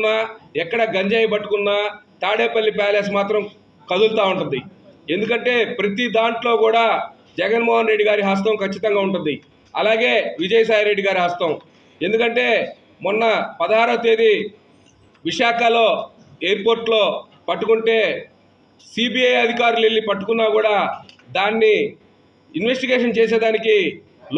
పట్టుకున్నా, ఎక్కడ గంజాయి పట్టుకున్నా తాడేపల్లి ప్యాలెస్ మాత్రం కదులుతూ ఉంటుంది. ఎందుకంటే ప్రతి దాంట్లో కూడా జగన్మోహన్ రెడ్డి గారి హస్తం ఖచ్చితంగా ఉంటుంది. అలాగే విజయసాయి రెడ్డి గారి హస్తం. ఎందుకంటే మొన్న 16వ తేదీ విశాఖలో ఎయిర్పోర్ట్లో పట్టుకుంటే సిబిఐ అధికారులు వెళ్ళి పట్టుకున్నా కూడా దాన్ని ఇన్వెస్టిగేషన్ చేసేదానికి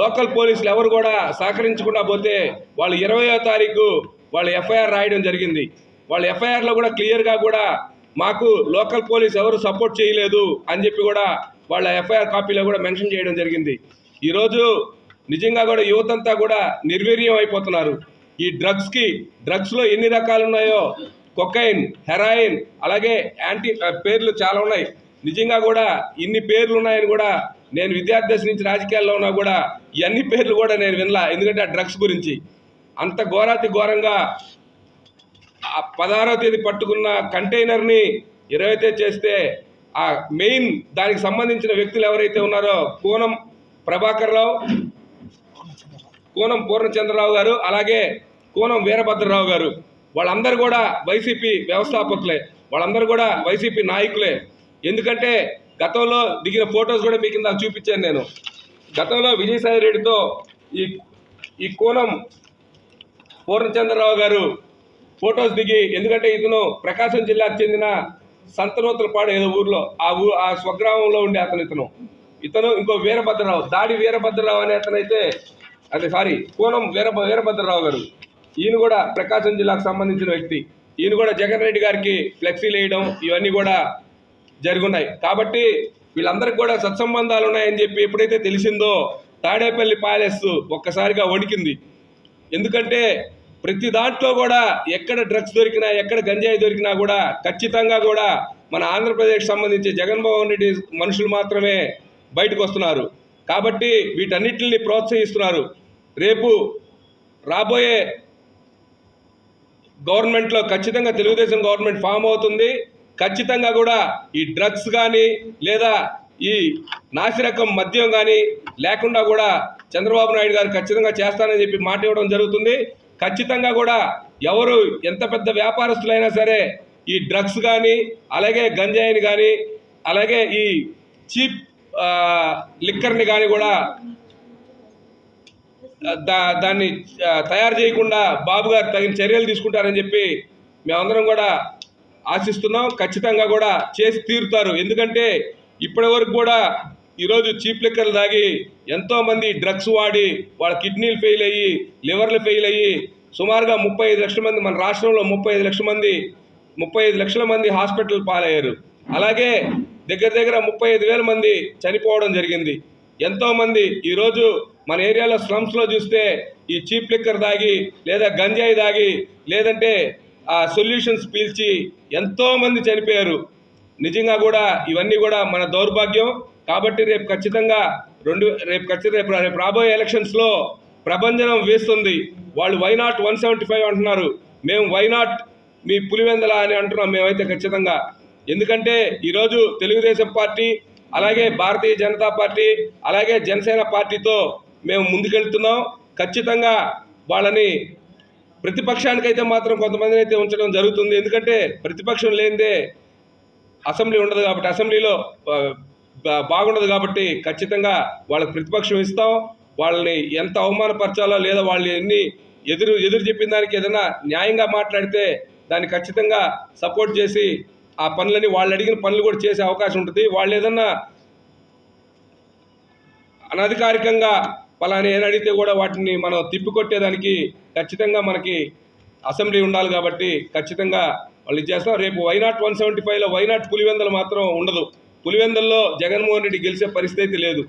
లోకల్ పోలీసులు ఎవరు కూడా సహకరించకుండా పోతే వాళ్ళు 20వ తారీఖు వాళ్ళు ఎఫ్ఐఆర్ రాయడం జరిగింది. వాళ్ళ ఎఫ్ఐఆర్లో కూడా క్లియర్గా కూడా మాకు లోకల్ పోలీస్ ఎవరు సపోర్ట్ చేయలేదు అని చెప్పి కూడా వాళ్ళ ఎఫ్ఐఆర్ కాపీలో కూడా మెన్షన్ చేయడం జరిగింది. ఈరోజు నిజంగా కూడా యువతంతా కూడా నిర్వీర్యం అయిపోతున్నారు. ఈ డ్రగ్స్లో ఎన్ని రకాలు ఉన్నాయో, కొకైన్, హెరాయిన్, అలాగే పేర్లు చాలా ఉన్నాయి. నిజంగా కూడా ఇన్ని పేర్లు ఉన్నాయని కూడా నేను విద్యార్థి నుంచి రాజకీయాల్లో ఉన్నా కూడా ఇవన్నీ పేర్లు కూడా నేను వినలా. ఎందుకంటే ఆ డ్రగ్స్ గురించి అంత ఘోరాతి ఘోరంగా 16వ తేదీ పట్టుకున్న కంటైనర్ని 20వ తేదీ చేస్తే ఆ మెయిన్ దానికి సంబంధించిన వ్యక్తులు ఎవరైతే ఉన్నారో కూనం ప్రభాకర్ రావు, కూనం పూర్ణచంద్రరావు గారు, అలాగే కూనం వీరభద్రరావు గారు, వాళ్ళందరూ కూడా వైసీపీ వ్యవస్థాపకులే, వాళ్ళందరూ కూడా వైసీపీ నాయకులే. ఎందుకంటే గతంలో దిగిన ఫొటోస్ కూడా మీకు ఇందాక చూపించాను నేను. గతంలో విజయసాయి రెడ్డితో ఈ కూనం పూర్ణచంద్రరావు గారు ఫొటోస్ దిగి, ఎందుకంటే ఇతను ప్రకాశం జిల్లాకు చెందిన సంతనూతలపాడు ఏదో ఊర్లో ఆ స్వగ్రామంలో ఉండే ఇతను ఇంకో వీరభద్రరావు, దాడి వీరభద్రరావు అనే అతనైతే కూనం వీరభద్రరావు గారు, ఈయన కూడా ప్రకాశం జిల్లాకు సంబంధించిన వ్యక్తి. ఈయన కూడా జగన్ రెడ్డి గారికి ఫ్లెక్సీలు వేయడం ఇవన్నీ కూడా జరుగున్నాయి. కాబట్టి వీళ్ళందరికీ కూడా సత్సంబంధాలు ఉన్నాయని చెప్పి ఎప్పుడైతే తెలిసిందో తాడేపల్లి ప్యాలెస్ ఒక్కసారిగా వణికింది. ఎందుకంటే ప్రతి దాంట్లో కూడా ఎక్కడ డ్రగ్స్ దొరికినా, ఎక్కడ గంజాయి దొరికినా కూడా ఖచ్చితంగా కూడా మన ఆంధ్రప్రదేశ్ సంబంధించి జగన్మోహన్ రెడ్డి మనుషులు మాత్రమే బయటకు వస్తున్నారు. కాబట్టి వీటన్నిటిని ప్రోత్సహిస్తున్నారు. రేపు రాబోయే గవర్నమెంట్లో ఖచ్చితంగా తెలుగుదేశం గవర్నమెంట్ ఫామ్ అవుతుంది. ఖచ్చితంగా కూడా ఈ డ్రగ్స్ కానీ లేదా ఈ నాసిరకం మద్యం కానీ లేకుండా కూడా చంద్రబాబు నాయుడు గారు ఖచ్చితంగా చేస్తానని చెప్పి మాట ఇవ్వడం జరుగుతుంది. ఖచ్చితంగా కూడా ఎవరు ఎంత పెద్ద వ్యాపారస్తులైనా సరే ఈ డ్రగ్స్ కానీ, అలాగే గంజాయిని కానీ, అలాగే ఈ చీప్ లిక్కర్ని కానీ కూడా దాన్ని తయారు చేయకుండా బాబు గారు తగిన చర్యలు తీసుకుంటారని చెప్పి మేమందరం కూడా ఆశిస్తున్నాం. ఖచ్చితంగా కూడా చేసి తీరుతారు. ఎందుకంటే ఇప్పటి వరకు కూడా ఈరోజు చీప్ లిక్కర్లు తాగి ఎంతోమంది డ్రగ్స్ వాడి వాళ్ళ కిడ్నీలు ఫెయిల్ అయ్యి, లివర్లు ఫెయిల్ అయ్యి సుమారుగా 35 లక్షల మంది, మన రాష్ట్రంలో 35 లక్షల మంది హాస్పిటల్ పాలయ్యారు. అలాగే దగ్గర 35,000 మంది చనిపోవడం జరిగింది. ఎంతోమంది ఈరోజు మన ఏరియాలో స్లమ్స్లో చూస్తే ఈ చీప్ లిక్కర్ తాగి లేదా గంజాయి తాగి లేదంటే ఆ సొల్యూషన్స్ పీల్చి ఎంతోమంది చనిపోయారు. నిజంగా కూడా ఇవన్నీ కూడా మన దౌర్భాగ్యం. కాబట్టి రేపు ఖచ్చితంగా రేపు రాబోయే ఎలక్షన్స్లో ప్రభంజనం వేస్తుంది. వాళ్ళు వైనాట్ 175 అంటున్నారు, మేము వైనాట్ మీ పులివెందల అని అంటున్నాం మేమైతే ఖచ్చితంగా. ఎందుకంటే ఈరోజు తెలుగుదేశం పార్టీ, అలాగే భారతీయ జనతా పార్టీ, అలాగే జనసేన పార్టీతో మేము ముందుకెళ్తున్నాం. ఖచ్చితంగా వాళ్ళని ప్రతిపక్షానికైతే మాత్రం కొంతమందిని అయితే ఉంచడం జరుగుతుంది. ఎందుకంటే ప్రతిపక్షం లేనిదే అసెంబ్లీ ఉండదు కాబట్టి, అసెంబ్లీలో బాగుండదు కాబట్టి ఖచ్చితంగా వాళ్ళకి ప్రతిపక్షం ఇస్తాం. వాళ్ళని ఎంత అవమానపరచాలో లేదా వాళ్ళు ఎన్ని ఎదురు చెప్పిన దానికి ఏదైనా న్యాయంగా మాట్లాడితే దాన్ని ఖచ్చితంగా సపోర్ట్ చేసి ఆ పనులని వాళ్ళు అడిగిన పనులు కూడా చేసే అవకాశం ఉంటుంది. వాళ్ళు ఏదన్నా అనధికారికంగా పలాని ఏం అడిగితే కూడా వాటిని మనం తిప్పికొట్టేదానికి ఖచ్చితంగా మనకి అసెంబ్లీ ఉండాలి. కాబట్టి ఖచ్చితంగా వాళ్ళు ఇచ్చేస్తాం. రేపు వైనాట్ 175లో వైనాట్ పులివెందలు మాత్రం ఉండదు. పులివెందల్లో జగన్మోహన్ రెడ్డి గెలిచే పరిస్థితి లేదు.